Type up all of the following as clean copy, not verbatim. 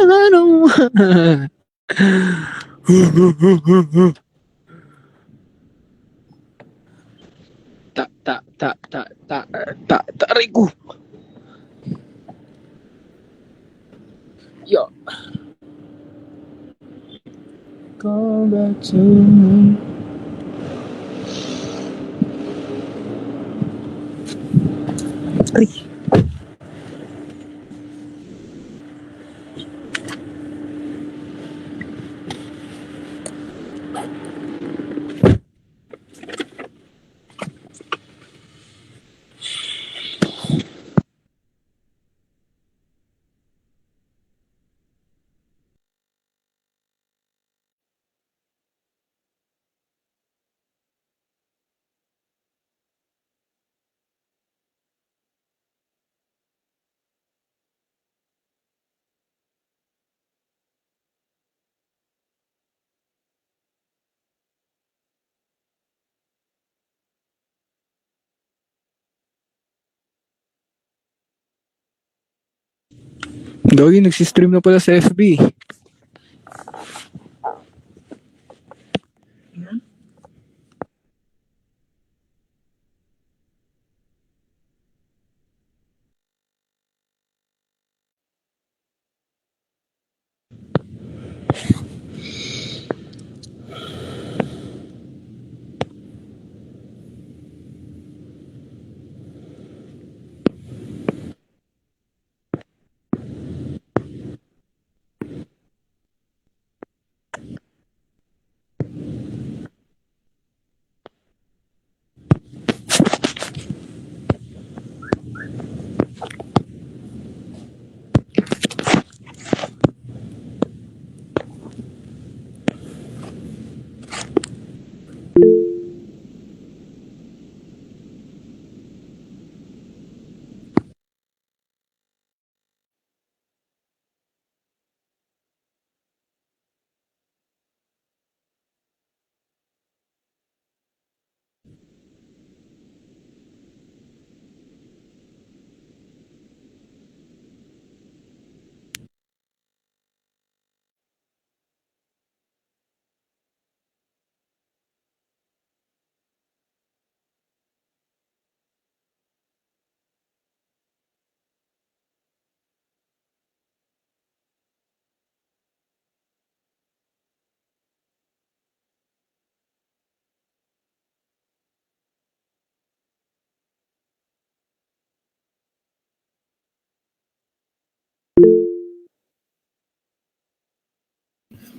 Ano? Aray ko. Yo. Come back to me. Aray. Gagi, nagsistream na pala sa FB.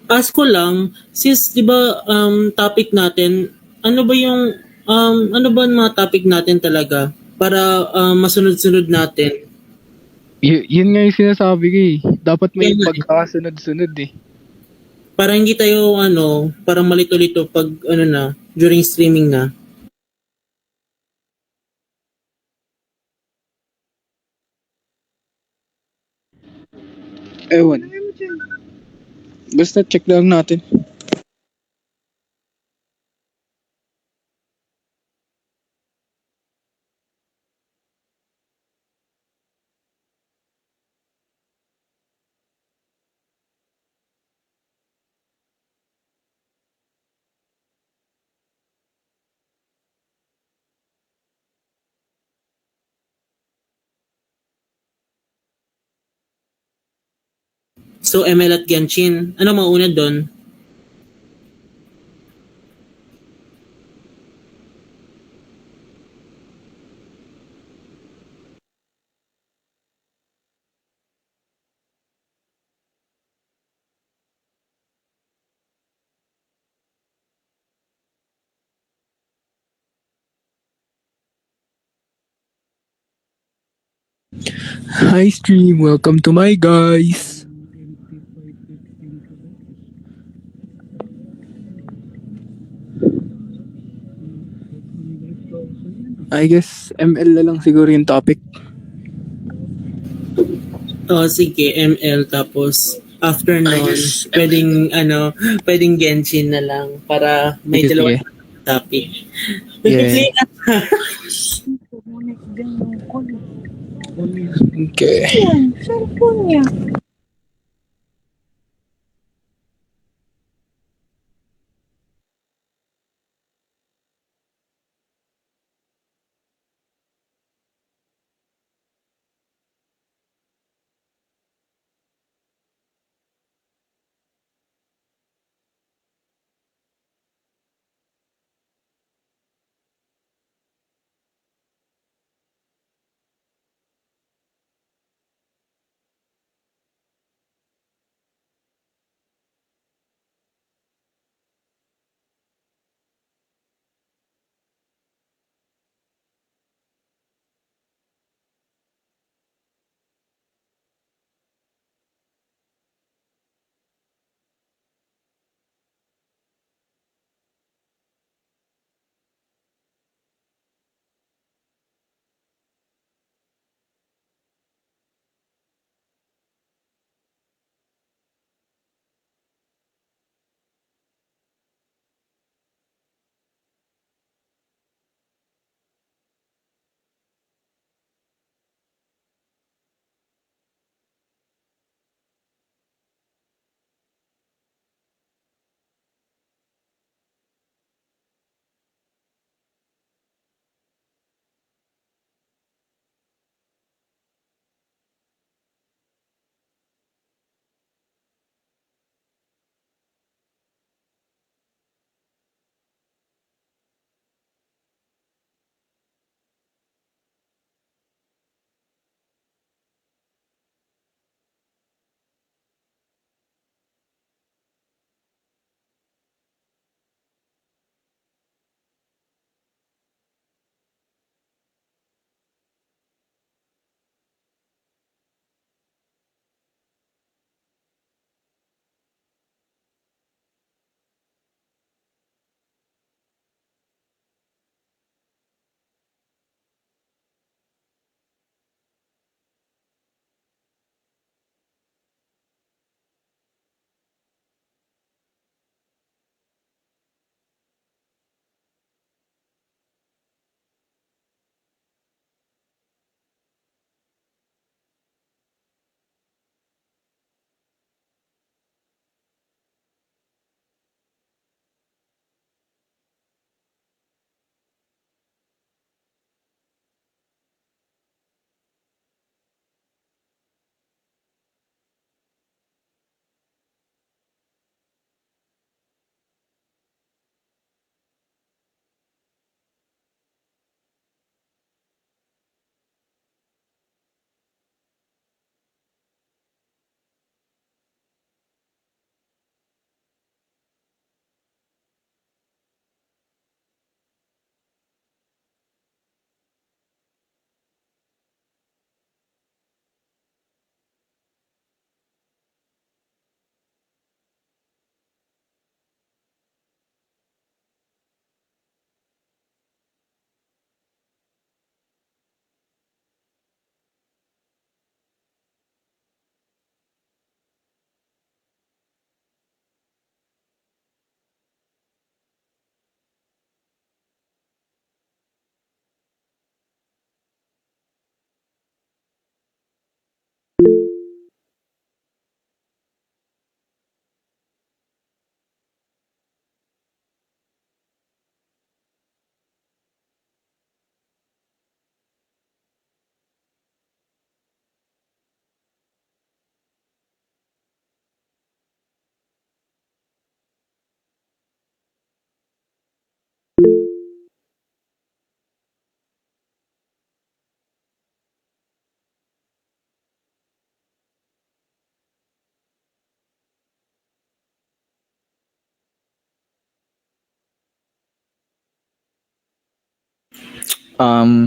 Ask ko lang, since 'di ba topic natin, ano ba ang mga topic natin talaga para masunod-sunod natin? Yun nga yung sinasabi ko eh. Dapat may Yan nga eh. pagkakasunod-sunod eh. Para hindi tayo parang malito-lito pag during streaming na. Ewan. Basta check lang natin. So ML at Genshin, ano mauna doon? Hi stream, welcome to my guys. I guess ML na lang siguro yung topic. Sige, ML tapos after nun, pwedeng pwedeng Genshin na lang para may Sige, dalawa sige. topic. Yeah. Nag-play ka. Okay.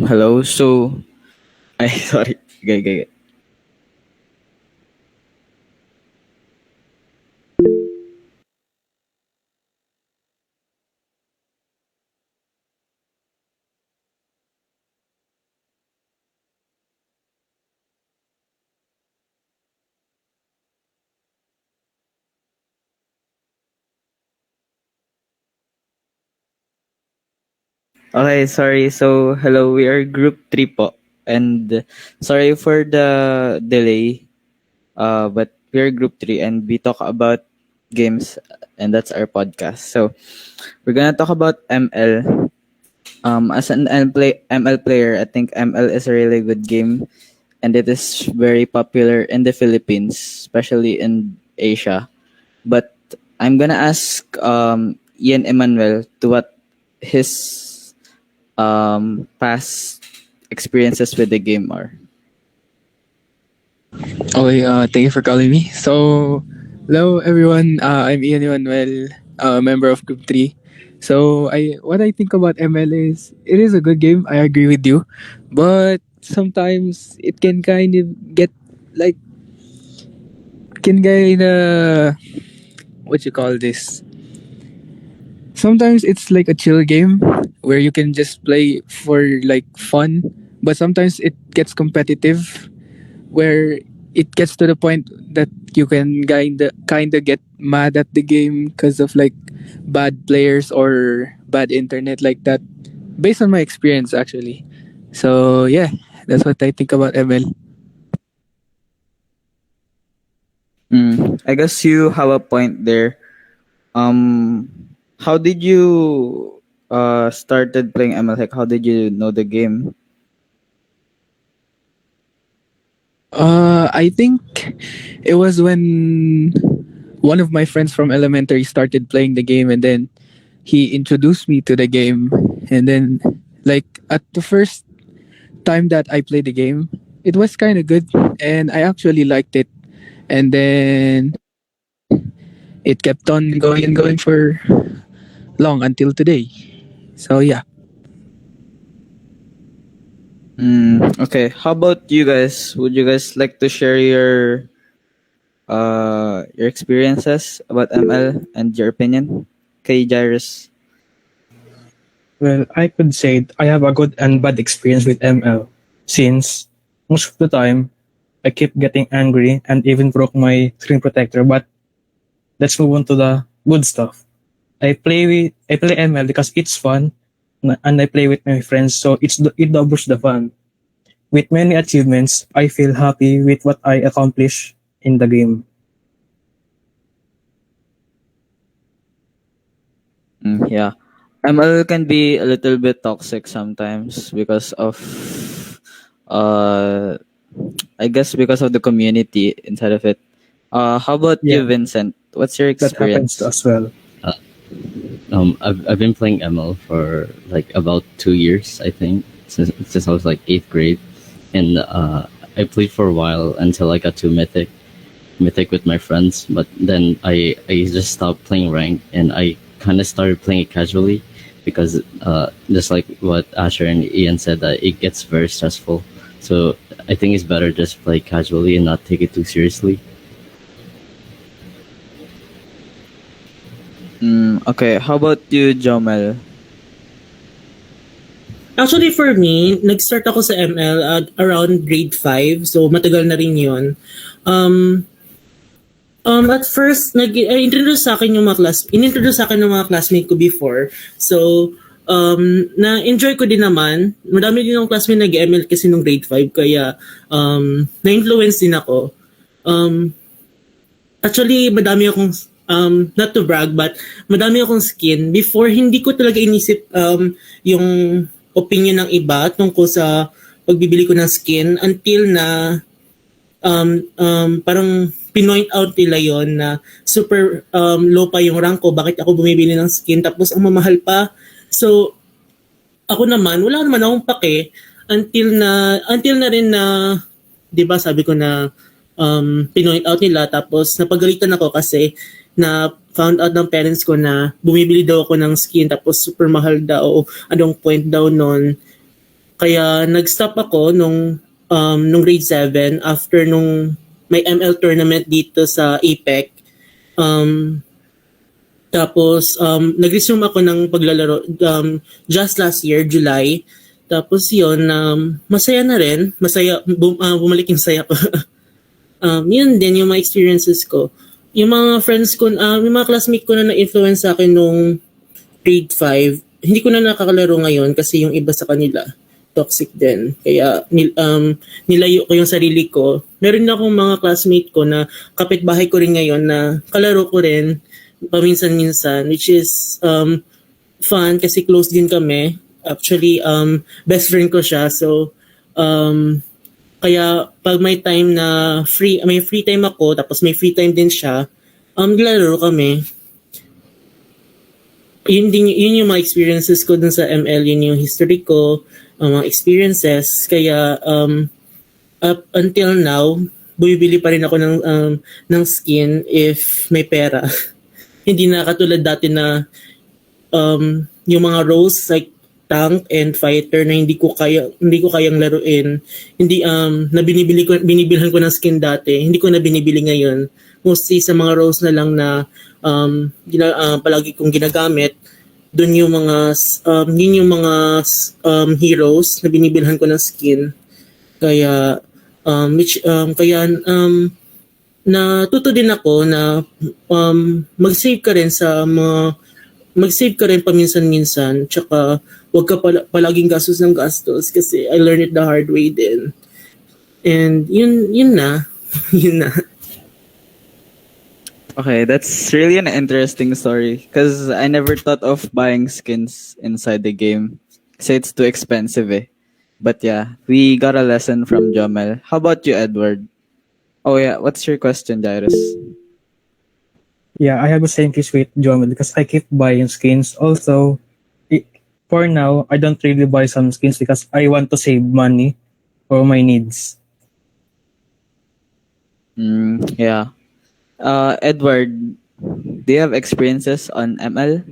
Hello. So, ay, sorry. Okay, okay. Okay, sorry. So, hello, we are group 3 po. And sorry for the delay. But we are group 3 and we talk about games and that's our podcast. So, we're going to talk about ML. As an ML player, I think ML is a really good game and it is very popular in the Philippines, especially in Asia. But I'm going to ask Ian Emmanuel to what his past experiences with the game are. Okay, thank you for calling me. So, hello everyone. I'm Ian Emanuel, member of Group 3. So, what I think about ML is it is a good game. I agree with you, but sometimes it can kind of get like can kind of what you call this. Sometimes it's like a chill game where you can just play for like fun, but sometimes it gets competitive where it gets to the point that you can kinda get mad at the game because of like bad players or bad internet like that. Based on my experience, actually. So yeah, that's what I think about ML. I guess you have a point there. Um, how did you started playing ML? Like, how did you know the game? I think it was when one of my friends from elementary started playing the game, and then he introduced me to the game, and then like at the first time that I played the game, it was kind of good, and I actually liked it. And then it kept on going and going for long until today. So yeah. Okay. How about you guys? Would you guys like to share your experiences about ML and your opinion? Okay, Jairus. Well, I could say I have a good and bad experience with ML since most of the time I keep getting angry and even broke my screen protector. But let's move on to the good stuff. I play ML because it's fun and I play with my friends, so it doubles the fun. With many achievements, I feel happy with what I accomplish in the game. Yeah. ML can be a little bit toxic sometimes because of uh I guess because of the community inside of it. How about Yeah, you, Vincent? What's your that happens experience? as well. I've been playing ML for like about 2 years, I think, since I was like eighth grade, and I played for a while until I got to mythic with my friends. But then I just stopped playing ranked, and I kind of started playing it casually because just like what Asher and Ian said, that it gets very stressful. So I think it's better just play casually and not take it too seriously. Okay, how about you, Jomel? Actually, for me, nag-start ako sa ML at around grade 5. So, matagal na rin yun. Um, at first, introduce sa akin yung in-introduce sa akin ng mga classmate ko before. So, na-enjoy ko din naman. Madami din akong classmate nag-ML kasi nung grade 5. Kaya, na-influence din ako. Actually, madami akong, not to brag, but madami akong skin. Before, hindi ko talaga inisip yung opinion ng iba tungkol sa pagbibili ko ng skin until na parang pinoint out nila yon na super low pa yung rank ko, bakit ako bumibili ng skin tapos ang mamahal pa. So ako naman wala naman akong pake until na rin na 'di ba sabi ko na pinoint out nila tapos napagalitan ako kasi na found out ng parents ko na bumibili daw ako ng skin tapos super mahal daw, anong point daw nun. Kaya nag-stop ako nung grade 7 after nung may ML tournament dito sa APEC. Tapos nag-resume ako ng paglalaro just last year, July. Tapos yun, masaya na rin. Bumalik yung saya ko. Yun din yung mga experiences ko. Yung mga friends ko, yung mga classmate ko na na-influence sa akin nung grade 5, hindi ko na nakakalaro ngayon kasi yung iba sa kanila toxic din. Kaya nilayo ko yung sarili ko. Meron na akong mga classmate ko na kapitbahay ko rin ngayon na kalaro ko rin paminsan-minsan, which is fun kasi close din kami. Actually, best friend ko siya. So, kaya pag may time na may free time ako, tapos may free time din siya, naglalaro kami. Yun yung mga experiences ko dun sa ML, yun yung history ko, mga experiences. Kaya, up until now, bumibili pa rin ako ng skin if may pera. Hindi na katulad dati na yung mga roles like tank and fighter na hindi ko kayang laruin. Hindi na binibilhan ko ng skin dati, hindi ko na binibili ngayon. Mostly sa mga roles na lang na palagi kong ginagamit. Doon yung mga heroes na binibilhan ko ng skin. Kaya natuto din ako na mag-save ka rin paminsan-minsan, tsaka wag ka palaging gastos ng gastos kasi I learned it the hard way din. And yun na. Yun na. Okay, that's really an interesting story because I never thought of buying skins inside the game. Kasi it's too expensive eh. But yeah, we got a lesson from Jomel. How about you, Edward? Oh yeah, what's your question, Jairus? Yeah, I have the same case with Jomel because I keep buying skins. Also, for now, I don't really buy some skins because I want to save money for my needs. Yeah. Edward, do you have experiences on ML?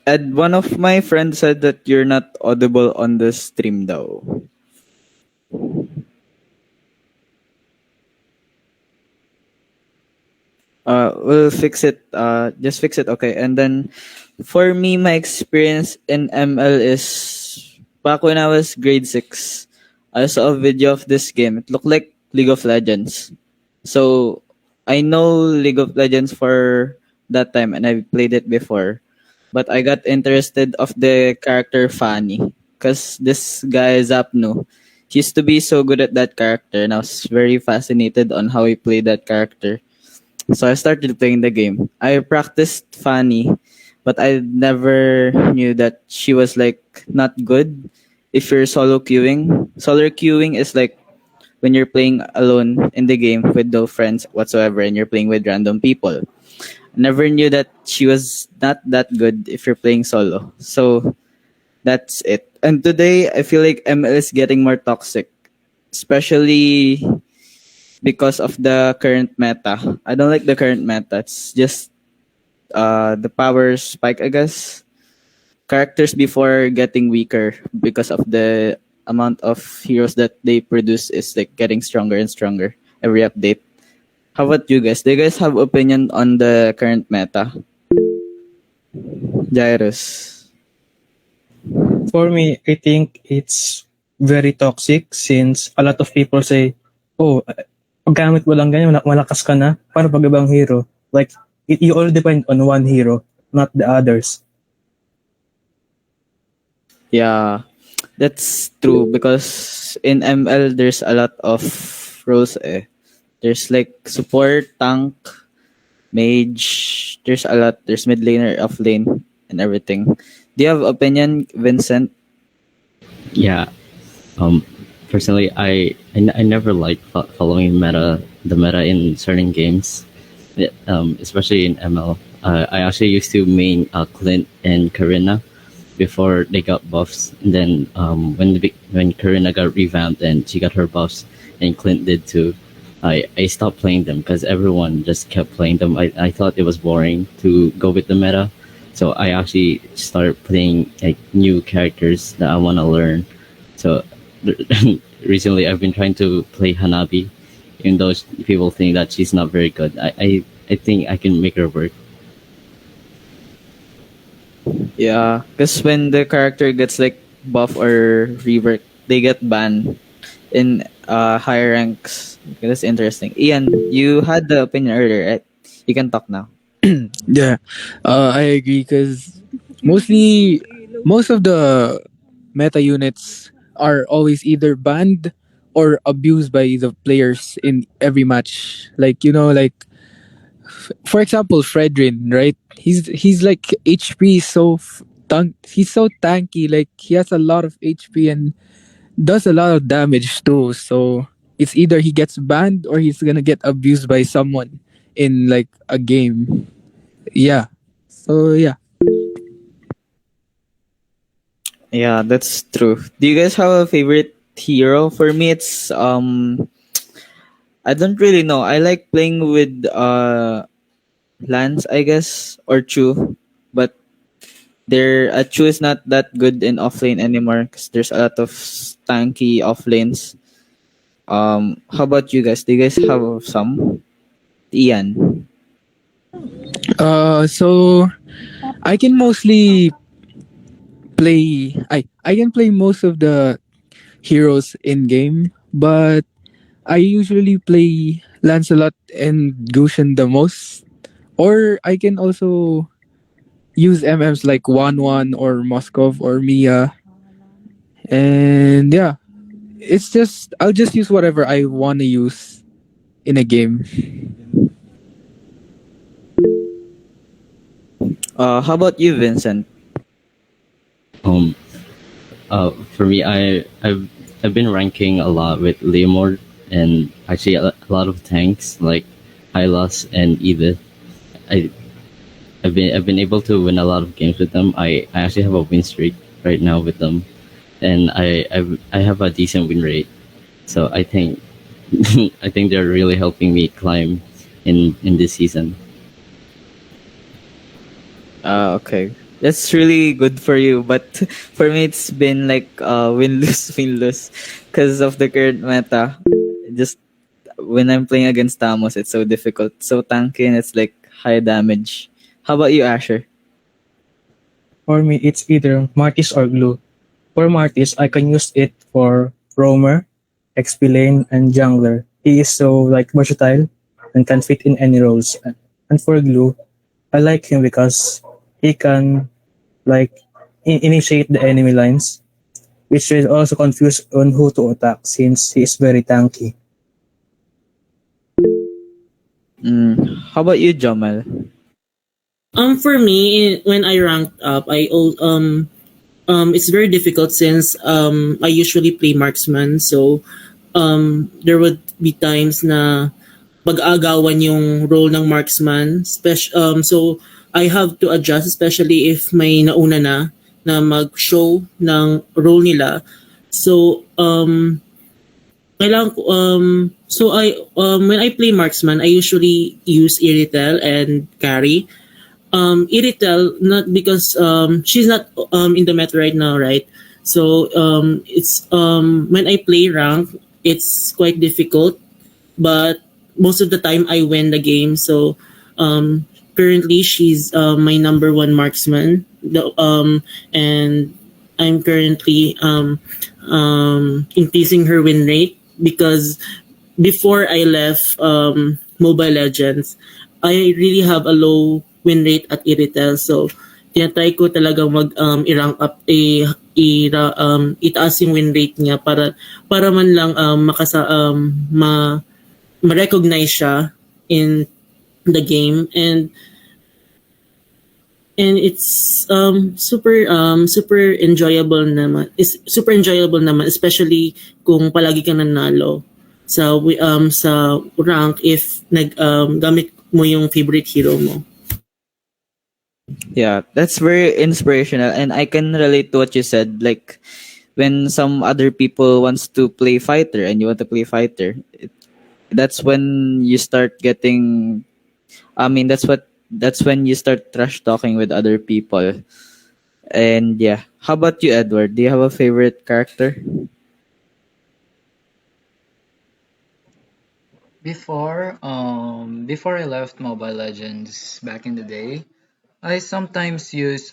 Ed, one of my friends said that you're not audible on the stream though. We'll fix it. Just fix it, okay. And then, for me, my experience in ML is back when I was grade 6. I saw a video of this game. It looked like League of Legends. So I know League of Legends for that time, and I played it before. But I got interested of the character Fanny, because this guy Zapnu, he used to be so good at that character, and I was very fascinated on how he played that character. So I started playing the game. I practiced Fanny, but I never knew that she was like not good if you're solo queuing. Solo queuing is like when you're playing alone in the game with no friends whatsoever and you're playing with random people. Never knew that she was not that good if you're playing solo. So that's it. And today I feel like ML is getting more toxic, especially because of the current meta. I don't like the current meta. It's just the power spike, I guess. Characters before getting weaker because of the amount of heroes that they produce is like getting stronger and stronger every update. How about you guys? Do you guys have opinion on the current meta? Jairus. For me, I think it's very toxic since a lot of people say, oh, paggamit mo lang ganyan, malakas ka na. Paano pag ibang hero? Like, you all depend on one hero, not the others. Yeah, that's true because in ML there's a lot of roles eh. There's like support, tank, mage. There's a lot. There's mid laner, off lane, and everything. Do you have opinion, Vincent? Yeah. Um, Personally, I never like following the meta in certain games, especially in ML. I actually used to main Clint and Karina before they got buffs, and then when Karina got revamped and she got her buffs, and Clint did too, I stopped playing them because everyone just kept playing them. I thought it was boring to go with the meta, so I actually started playing like new characters that I want to learn. So recently, I've been trying to play Hanabi, even though people think that she's not very good. I think I can make her work. Yeah, because when the character gets like buff or rework, they get banned in higher ranks. That's interesting. Ian, you had the opinion earlier, right? You can talk now. Yeah, I agree because mostly most of the meta units are always either banned or abused by the players in every match. Like like for example, Fredrin, right? He's like HP is so he's so tanky. Like he has a lot of HP and does a lot of damage too. So it's either he gets banned or he's gonna get abused by someone in like a game. Yeah. So yeah. Yeah, that's true. Do you guys have a favorite hero? For me, it's I don't really know. I like playing with Lance, I guess, or Chu, but Chu is not that good in offlane anymore because there's a lot of tanky offlanes. How about you guys? Do you guys have some? Ian. So I can mostly I can play most of the heroes in game, but I usually play Lancelot and Gushen the most. Or I can also use MMs like One or Moskov or Mia. And yeah, it's just I'll just use whatever I want to use in a game. How about you, Vincent? Um, for me, I've been ranking a lot with Leomord and actually a lot of tanks like Hylas and Edith. I I've been able to win a lot of games with them. I actually have a win streak right now with them, and I have a decent win rate. So I think I think they're really helping me climb in this season. Okay. That's really good for you, but for me it's been like win lose win lose because of the current meta. Just when I'm playing against Tamos, it's so difficult, so tanky, and it's like high damage. How about you, Asher? For me, it's either Martis or Glue. For Martis, I can use it for roamer, XP lane, and jungler. He is so like versatile and can fit in any roles. And for Glue, I like him because he can like initiate the enemy lines, which will also confuse on who to attack since he is very tanky. How about you, Jamal? For me, when I ranked up, it's very difficult since I usually play marksman. So there would be times na pag-agawan yung role ng marksman. So I have to adjust, especially if may nauna na mag-show ng role nila. So kailangan ko, when I play marksman, I usually use Iritel and carry. Iritel, not because she's not in the meta right now, right? So it's when I play rank, it's quite difficult, but most of the time I win the game. So currently she's my number one marksman, and I'm currently increasing her win rate because before I left Mobile Legends, I really have a low win rate at Iritel. So tinatry ko talagang i-rank up itaas yung win rate niya para man lang ma-recognize siya in the game. And it's super enjoyable naman. It's super enjoyable naman, especially kung palagi kang nanalo sa rank if gamit mo yung favorite hero mo. Yeah, that's very inspirational, and I can relate to what you said. Like when some other people wants to play fighter and you want to play fighter, that's when you start getting. I mean, that's when you start trash talking with other people. And yeah, how about you, Edward? Do you have a favorite character? Before I left Mobile Legends back in the day, I sometimes use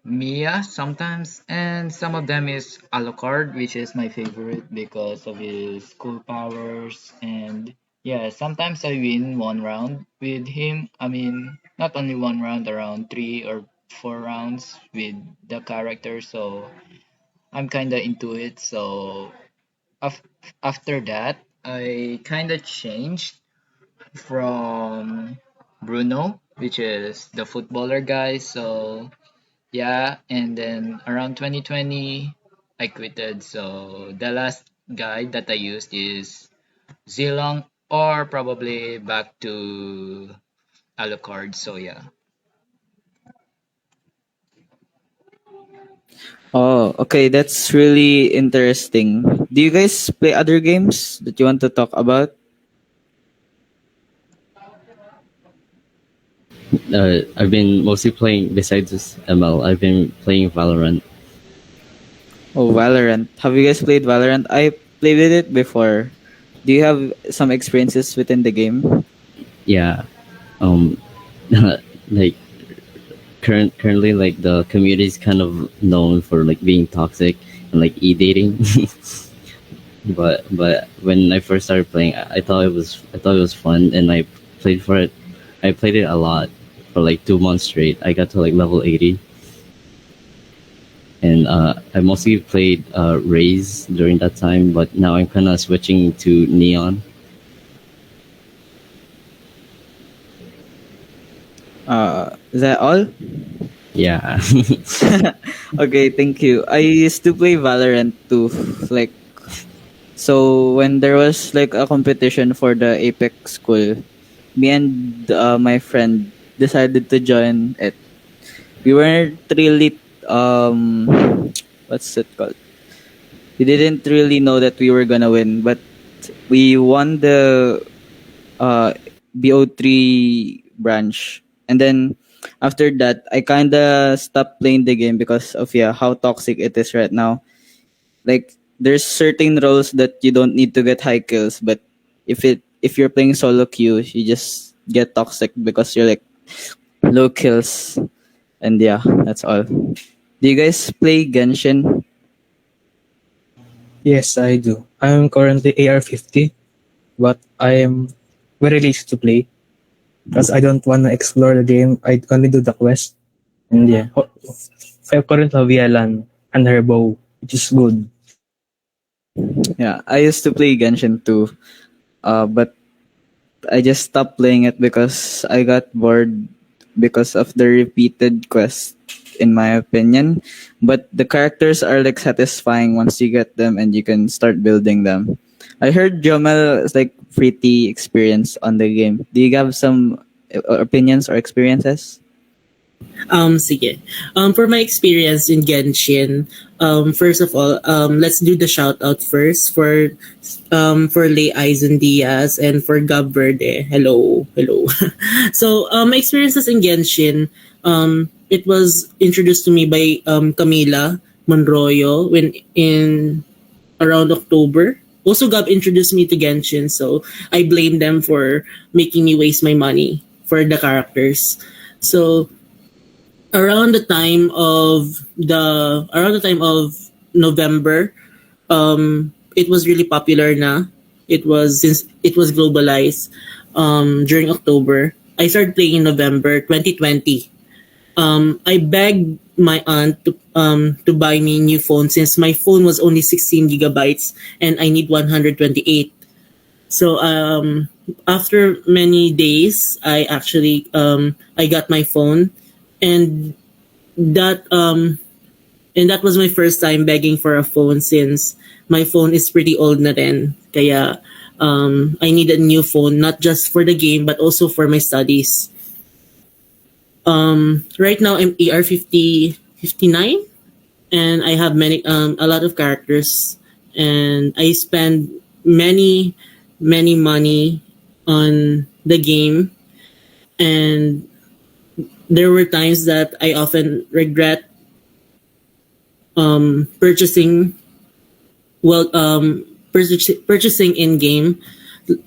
Mia sometimes, and some of them is Alucard, which is my favorite because of his cool powers. And yeah, sometimes I win one round with him. I mean, not only one round, around 3 or 4 rounds with the character. So I'm kind of into it. So af- after that, I kind of changed from Bruno, which is the footballer guy. So yeah, and then around 2020, I quitted. So the last guide that I used is Zilong, or probably back to Alucard. So yeah. Oh, okay, that's really interesting. Do you guys play other games that you want to talk about? I've been mostly playing besides this ML. I've been playing Valorant. Oh, Valorant. Have you guys played Valorant? I played with it before. Do you have some experiences within the game? Yeah, um, like currently, like the community is kind of known for like being toxic and like e-dating. But when I first started playing, I thought it was fun, and I played for it. I played it a lot for like 2 months straight. I got to like level 80, and I mostly played Raze during that time. But now I'm kind of switching to Neon. Is that all? Yeah. Okay, thank you. I used to play Valorant too. Like, so when there was like a competition for the Apex school, me and my friend decided to join it. We weren't really what's it called? We didn't really know that we were gonna win, but we won the uh BO3 branch, and then after that, I kinda stopped playing the game because of how toxic it is right now. Like there's certain roles that you don't need to get high kills, but if you're playing solo queue, you just get toxic because you're like low kills. And yeah, that's all. Do you guys play Genshin? Yes, I do. I'm currently AR 50, but I am very lazy to play because I don't want to explore the game. I only do the quest. And yeah, I currently have Yelan and her bow, which is good. Yeah, I used to play Genshin too. But I just stopped playing it because I got bored because of the repeated quest, in my opinion. But the characters are like satisfying once you get them and you can start building them. I heard Jomel is like pretty experienced on the game. Do you have some opinions or experiences? Sige. For my experience in Genshin, first of all, let's do the shout out first for Lay Eisen Diaz and for Gab Verde. Hello, hello. So, my experiences in Genshin, it was introduced to me by Camila Monroyo when in around October. Also, Gab introduced me to Genshin, so I blame them for making me waste my money for the characters. So around the time of November, it was really popular na. It was since it was globalized during October. I started playing in November 2020. I begged my aunt to buy me a new phone since my phone was only 16 gigabytes and I need 128. So after many days, I got my phone, and that was my first time begging for a phone since my phone is pretty old na rin. Kaya I need a new phone, not just for the game but also for my studies. Right now I'm AR 59, and I have a lot of characters, and I spend many money on the game, and there were times that I often regret purchasing purchasing in game,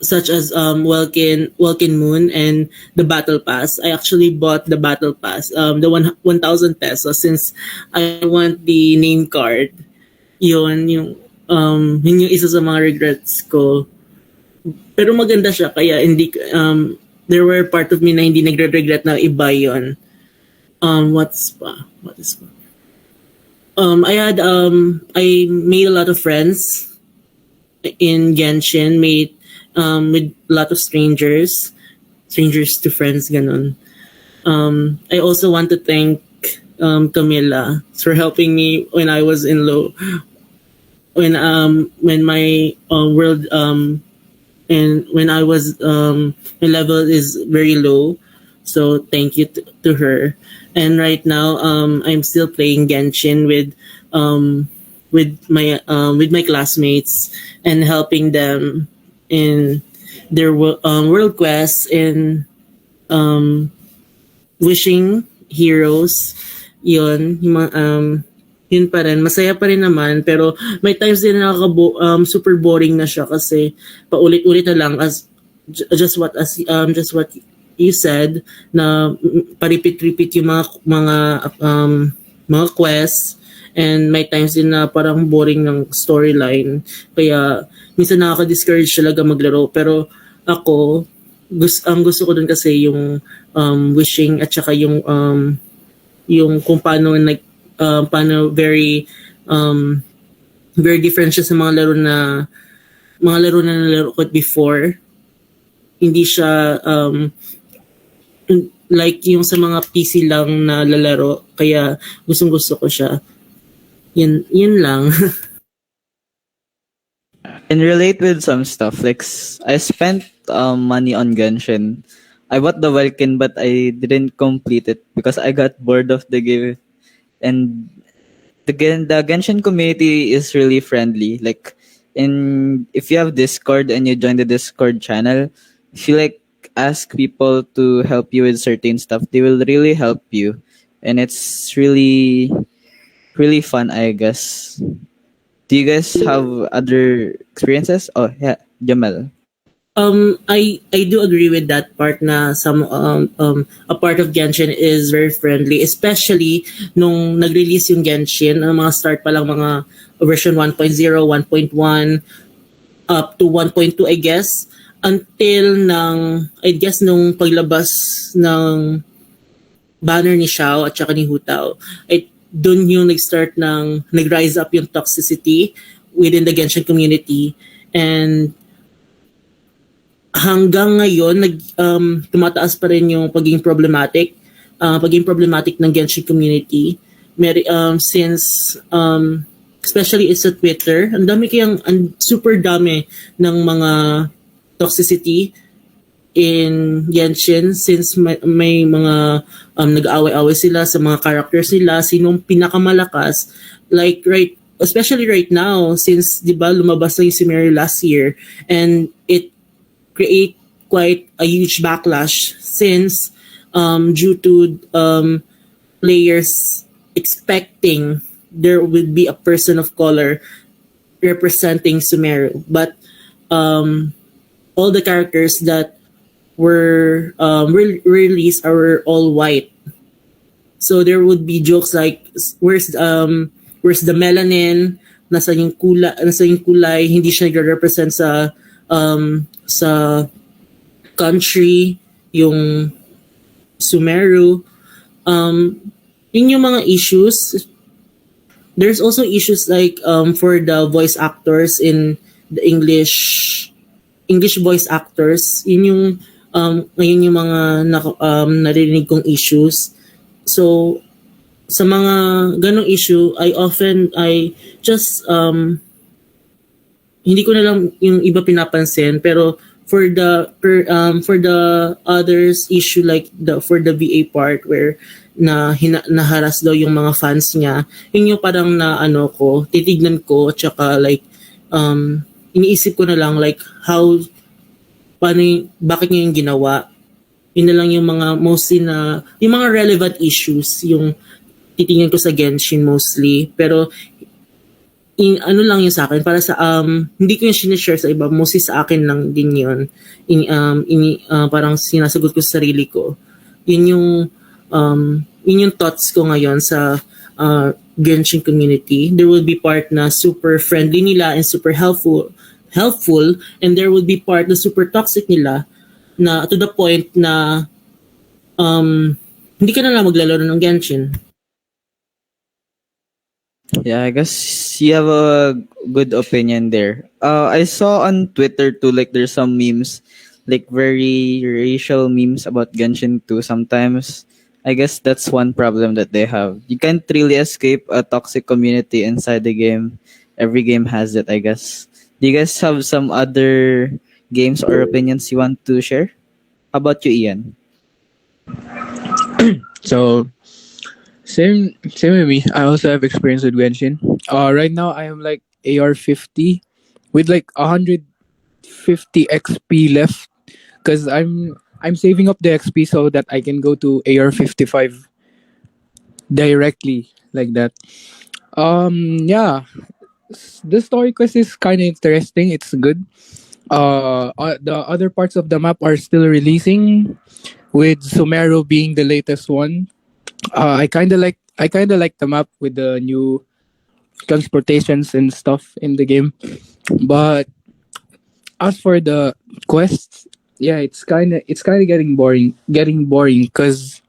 such as Welkin Moon and the Battle Pass. I actually bought the Battle Pass, the 1,000 pesos, since I want the name card. Yun yung isa sa mga regrets ko. Pero maganda siya, kaya hindi there were part of me na hindi nagre-regret na i-buy yun. What is pa? I made a lot of friends in Genshin, made with a lot of strangers to friends, ganun. I also want to thank Camilla for helping me when I was in low, when my world and when I was my level is very low. So thank you to her. And right now I'm still playing Genshin with my classmates and helping them in their world quests and wishing heroes. Yun pa rin, masaya pa rin naman, pero may times din na super boring na siya kasi paulit-ulit na lang just what you said, na paripit-repeat yung mga quests, and may times din na parang boring ng storyline, kaya minsan nakaka-discourage talaga maglaro. Pero ako, ang gusto ko dun kasi yung wishing at saka yung kung paano paano very different siya sa mga laro na nalaro ko before. Hindi siya like yung sa mga PC lang na lalaro, kaya gusto ko siya. Yun lang. And relate with some stuff. Like, I spent money on Genshin. I bought the Welkin, but I didn't complete it because I got bored of the game. And the Genshin community is really friendly. Like, if you have Discord and you join the Discord channel, if you ask people to help you with certain stuff, they will really help you, and it's really really fun, I guess. Do you guys have other experiences? Oh yeah, Jamal. I do agree with that part na some a part of Genshin is very friendly, especially nung nag-release yung Genshin, mga start pa lang mga version 1.0, 1.1 up to 1.2, I guess, until nung paglabas ng banner ni Xiao at saka ni Hu Tao. Doon yung nag-rise up yung toxicity within the Genshin community, and hanggang ngayon tumataas pa rin yung pagiging problematic ng Genshin community. Since especially sa Twitter, ang super dami ng mga toxicity in Genshin, since may mga nag-aaway-away sila sa mga characters nila, sinong pinakamalakas, especially right now, since 'di ba lumabas na yung Sumeru last year, and it create quite a huge backlash since due to players expecting there would be a person of color representing Sumeru, but all the characters that were released are all white. So there would be jokes like, where's the melanin, nasa yung kulay, hindi siya nagre-represent sa country, yung Sumeru. um, yun yung mga issues. There's also issues like for the voice actors in the English voice actors. Yun yung ngayon yung mga narinig kong issues. So sa mga ganong issue, I just hindi ko na lang yung iba pinapansin, pero for the others issue like for the VA part where naharas daw yung mga fans niya, yun yung parang na ano ko titignan ko, tsaka like iniisip ko na lang like bakit niya yung ginawa. Yun na lang yung mga mostly na yung mga relevant issues yung titingnan ko sa Genshin mostly, pero ano lang yun sa akin para sa hindi ko yung sinishare sa iba, mostly sa akin lang din yun. Parang sinasagot ko sa sarili ko. Yun yung thoughts ko ngayon sa Genshin community. There will be part na super friendly nila and super helpful, and there will be part na super toxic nila na to the point na hindi ka na lang maglalaro ng Genshin. Yeah, I guess you have a good opinion there. I saw on Twitter too, like there's some memes, like very racial memes about Genshin 2 sometimes. I guess that's one problem that they have. You can't really escape a toxic community inside the game. Every game has it, I guess. Do you guys have some other games or opinions you want to share? How about you, Ian? So same with me. I also have experience with Genshin. Right now I am like AR 50 with like 150 XP left, because I'm saving up the XP so that I can go to AR 55 directly like that. Yeah, the story quest is kind of interesting. It's good. The other parts of the map are still releasing, with Sumero being the latest one. I kind of like the map with the new transportations and stuff in the game. But as for the quests, yeah, it's kind of getting boring because,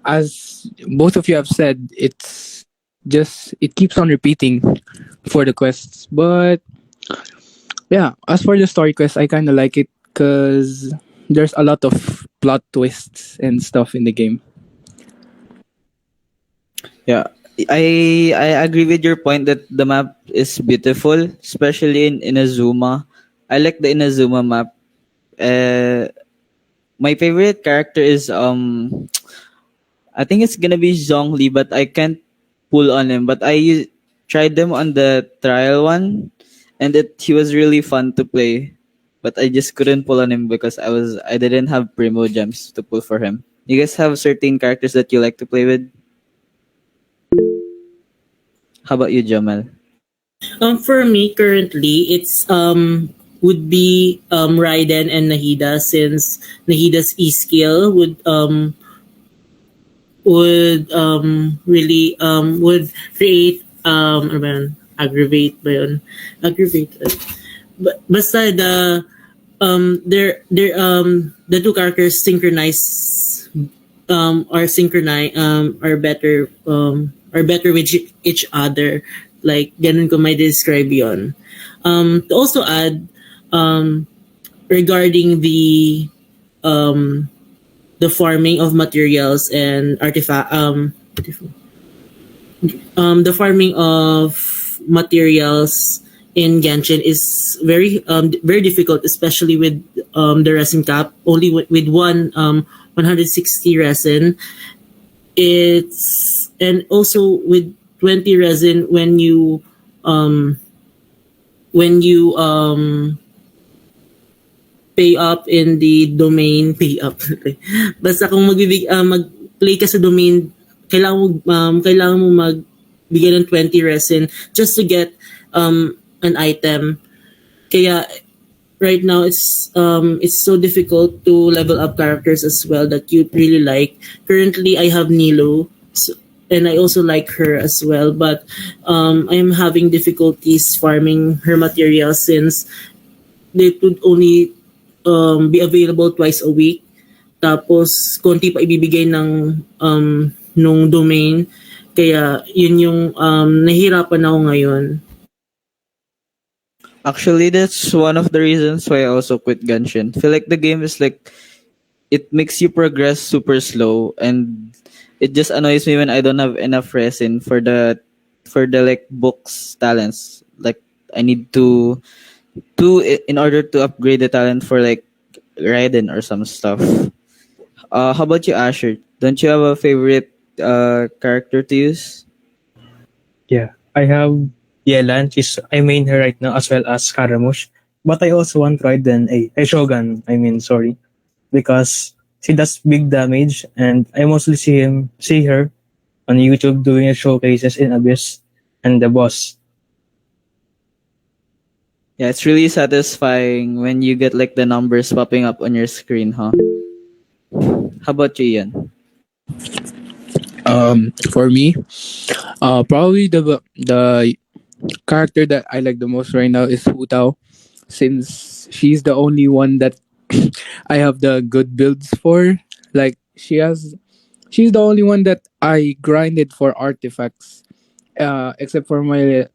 as both of you have said, it keeps on repeating for the quests. But yeah, as for the story quest, I kind of like it because there's a lot of plot twists and stuff in the game. Yeah, I agree with your point that the map is beautiful, especially in Inazuma. I like the Inazuma map. My favorite character is I think it's gonna be Zhongli, but I can't pull on him. But tried them on the trial one, and he was really fun to play. But I just couldn't pull on him because I didn't have Primo gems to pull for him. You guys have certain characters that you like to play with? How about you, Jamal? For me currently, it's would be Raiden and Nahida, since Nahida's E skill really would create ano ba yun? Aggravate ba yun? Aggravate. Basta the two characters synchronize are better with each other, like ganun ko may describe yon. To also add regarding the farming of materials and the farming of materials in Genshin is very difficult, especially with the resin cap. Only with one 160 resin. And also with 20 resin, when you pay up in the domain, pay up. Basta kung mag-play ka sa domain, kailangan mo magbigay ng 20 resin just to get an item. Kaya right now it's so difficult to level up characters as well that you really like. Currently I have Nilo, and I also like her as well, but I'm having difficulties farming her materials since they would only be available twice a week. tapos konti pa ibibigay ng nung domain. Kaya yun yung nahihirapan ako ngayon. Actually, that's one of the reasons why I also quit Genshin. Feel like the game is like it makes you progress super slow, and it just annoys me when I don't have enough resin for the like books talents. Like I need in order to upgrade the talent for like Raiden or some stuff. How about you, Asher? Don't you have a favorite character to use? Yeah, I have Yelan. I main her right now as well as Scaramouche. But I also want Raiden, a Shogun. I mean, sorry, because she does big damage, and I mostly see her on YouTube doing showcases in Abyss and the boss. Yeah, it's really satisfying when you get like the numbers popping up on your screen, huh? How about you, Ian? For me, probably the character that I like the most right now is Hu Tao, since she's the only one that I have the good builds for. Like she's the only one that I grinded for artifacts. Except for my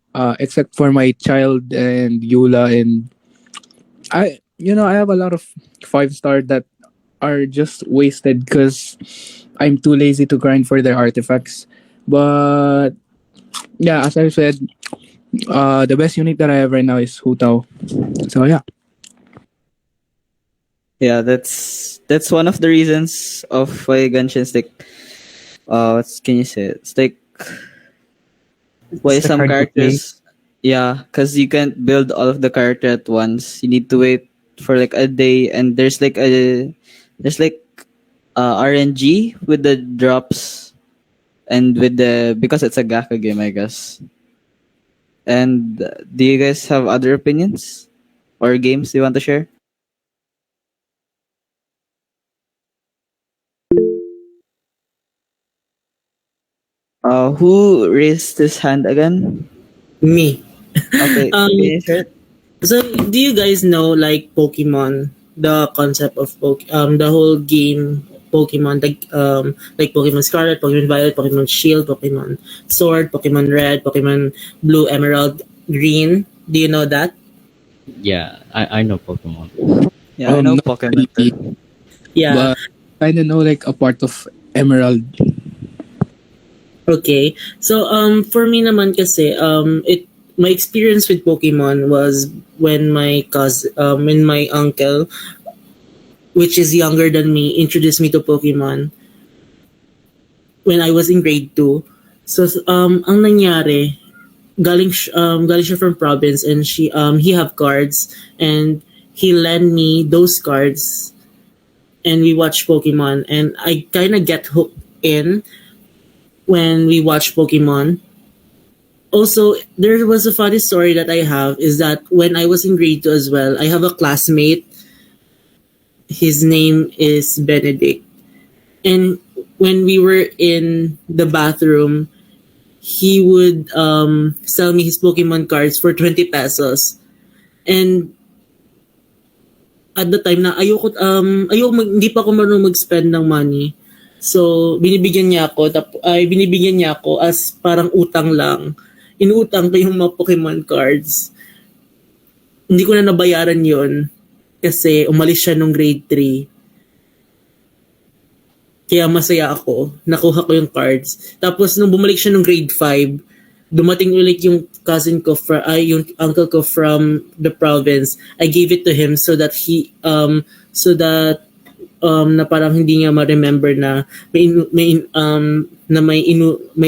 child and Yula, and I have a lot of 5-star that are just wasted because I'm too lazy to grind for their artifacts. But yeah, as I said, the best unit that I have right now is Hu Tao. So yeah. Yeah, that's one of the reasons of why Genshin's like what can you say? It's like why It's some hard to play. characters, yeah, because you can't build all of the character at once. You need to wait for like a day, and there's like RNG with the drops and with the because it's a Gaka game, I guess. And do you guys have other opinions or games you want to share? Who raised his hand again? Me. Okay, Um, can you share it? so do you guys know like Pokemon, the concept of the whole game Pokemon, like Pokemon Scarlet, Pokemon Violet, Pokemon Shield, Pokemon Sword, Pokemon Red, Pokemon Blue, Emerald, Green. Do you know that? Yeah, I know Pokemon. Yeah, I know Not Pokemon really, too. Yeah. but kind of know like a part of Emerald. Okay. So for me naman kasi it my experience with Pokemon was when my uncle, which is younger than me, introduced me to Pokemon when I was in grade 2. So ang nangyari, galing siya from province, and he have cards, and he lent me those cards, and we watch Pokemon, and I kind of get hooked in when we watch Pokemon. Also, there was a funny story that I have is that when I was in grade 2 as well, I have a classmate. His name is Benedict. And when we were in the bathroom, he would sell me his Pokemon cards for 20 pesos. And at the time na hindi pa ako marunong mag-spend ng money. So, binibigyan niya ako as parang utang lang. Inutang ko yung mga Pokemon cards. Hindi ko na nabayaran yon kasi umalis siya nung grade 3. Kaya masaya ako. Nakuha ko yung cards. Tapos nung bumalik siya nung grade 5, dumating ulit yung cousin ko, yung uncle ko from the province. I gave it to him so that na parang hindi niya ma-remember na may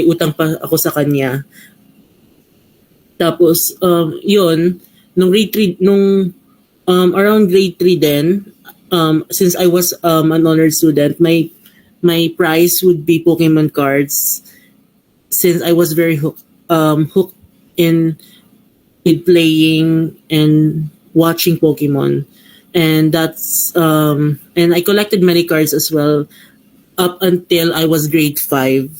utang pa ako sa kanya. Tapos yun, nung grade 3 around grade 3 then, since I was an honored student, my prize would be Pokemon cards, since I was very hooked in with playing and watching Pokemon. And and I collected many cards as well up until I was grade 5,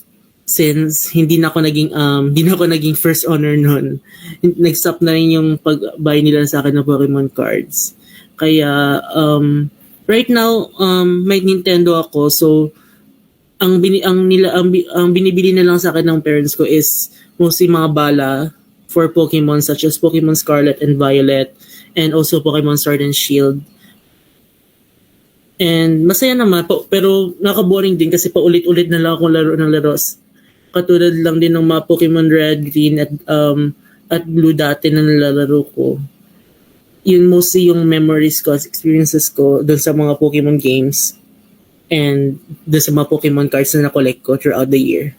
since hindi na ako naging first honor noon. Nag-stop na rin yung pag-buy nila sa akin ng Pokemon cards. Kaya right now, may Nintendo ako, so ang binibili na lang sa akin ng parents ko is mostly mga bala for Pokemon such as Pokemon Scarlet and Violet and also Pokemon Sword and Shield. And masaya naman po, pero naka-boring din kasi paulit-ulit na lang akong laro ng laro. Katulad lang din ng mga Pokemon Red, Green at Blue dati na nilalaro ko. Yun mostly yung memories ko, experiences ko dun sa mga Pokemon games and dun sa mga Pokemon cards na na-collect ko throughout the year.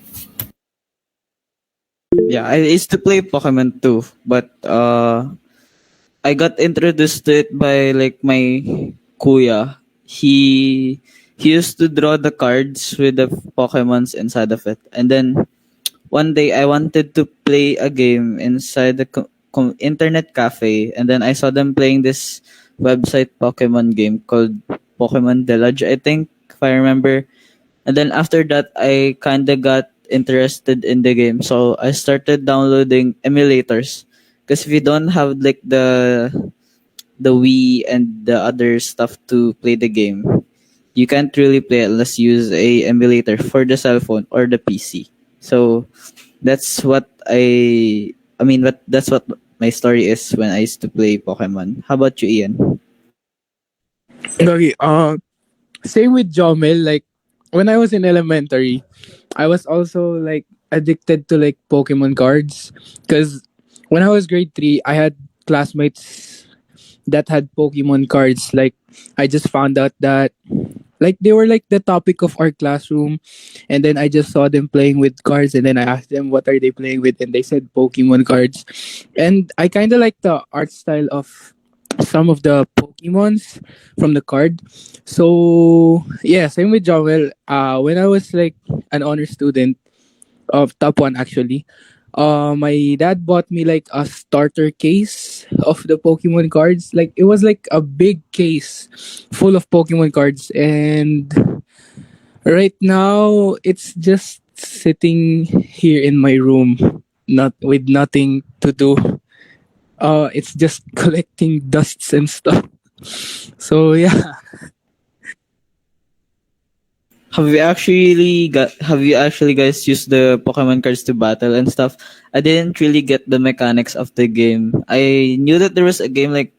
Yeah, I used to play Pokemon too, but I got introduced to it by like my kuya. He used to draw the cards with the Pokemons inside of it, and then one day I wanted to play a game inside the internet cafe, and then I saw them playing this website Pokemon game called Pokemon Deluge, I think, if I remember. And then after that, I kind of got interested in the game, so I started downloading emulators. Because if you don't have like the Wii and the other stuff to play the game, you can't really play it unless you use a emulator for the cell phone or the PC. So that's what that's what my story is when I used to play Pokemon. How about you, Ian? Okay, same with Jomel. Like when I was in elementary, I was also like addicted to like Pokemon cards because when I was grade 3, I had classmates that had Pokemon cards. Like I just found out that like they were like the topic of our classroom, and then I just saw them playing with cards, and then I asked them what are they playing with, and they said Pokemon cards, and I kind of like the art style of some of the Pokemons from the card. So yeah, same with Joel. When I was like an honor student of top one actually, my dad bought me like a starter case of the Pokemon cards. Like it was like a big case full of Pokemon cards, and right now it's just sitting here in my room, not with nothing to do. It's just collecting dusts and stuff. So yeah. Have you actually guys used the Pokemon cards to battle and stuff? I didn't really get the mechanics of the game. I knew that there was a game like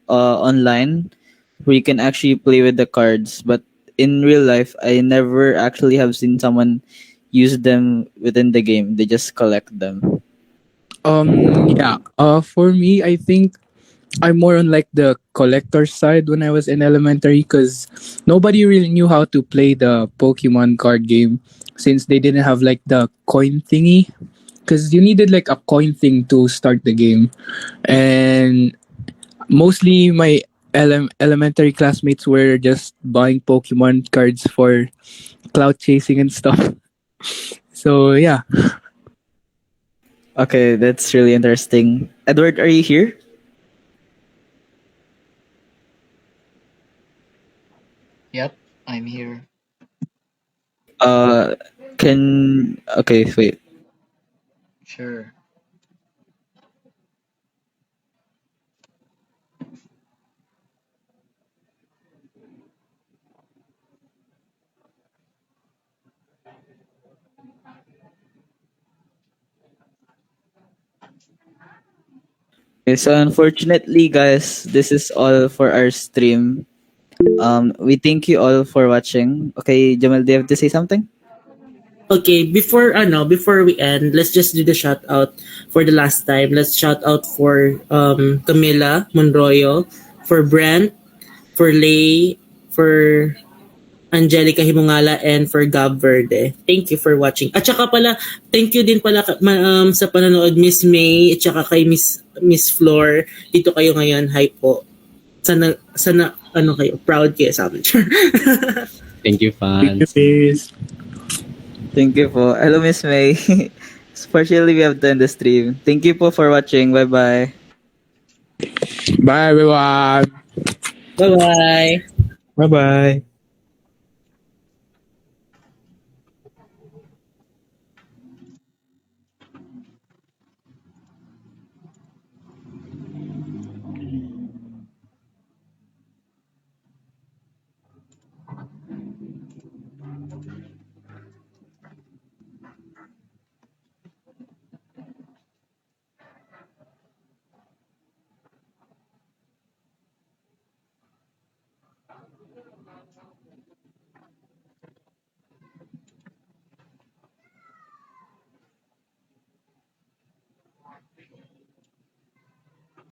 online where you can actually play with the cards, but in real life I never actually have seen someone use them within the game. They just collect them. Yeah. For me, I think I'm more on like the collector side when I was in elementary because nobody really knew how to play the Pokemon card game since they didn't have like the coin thingy, because you needed like a coin thing to start the game, and mostly my elementary classmates were just buying Pokemon cards for cloud chasing and stuff. So yeah. Okay, that's really interesting. Edward, are you here? Yep, I'm here. Uh, okay, wait. Sure. Okay, so unfortunately, guys, this is all for our stream. We thank you all for watching. Okay, Jamal, do you have to say something? Okay, before we end, let's just do the shout out for the last time. Let's shout out for Camila Monroyo, for Brent, for Lay, for Angelica Himungala, and for Gab Verde. Thank you for watching. At saka pala, thank you din pala sa panonood, Miss May, at saka kay Miss Flor. Dito kayo ngayon. Hi po. Sana kayo, proud kayo sa amin. Thank you, fans. Peace. Thank you po. Hello, Miss May. Partially, we have to end the stream. Thank you po for watching. Bye-bye. Bye everyone. Bye-bye. Bye bye.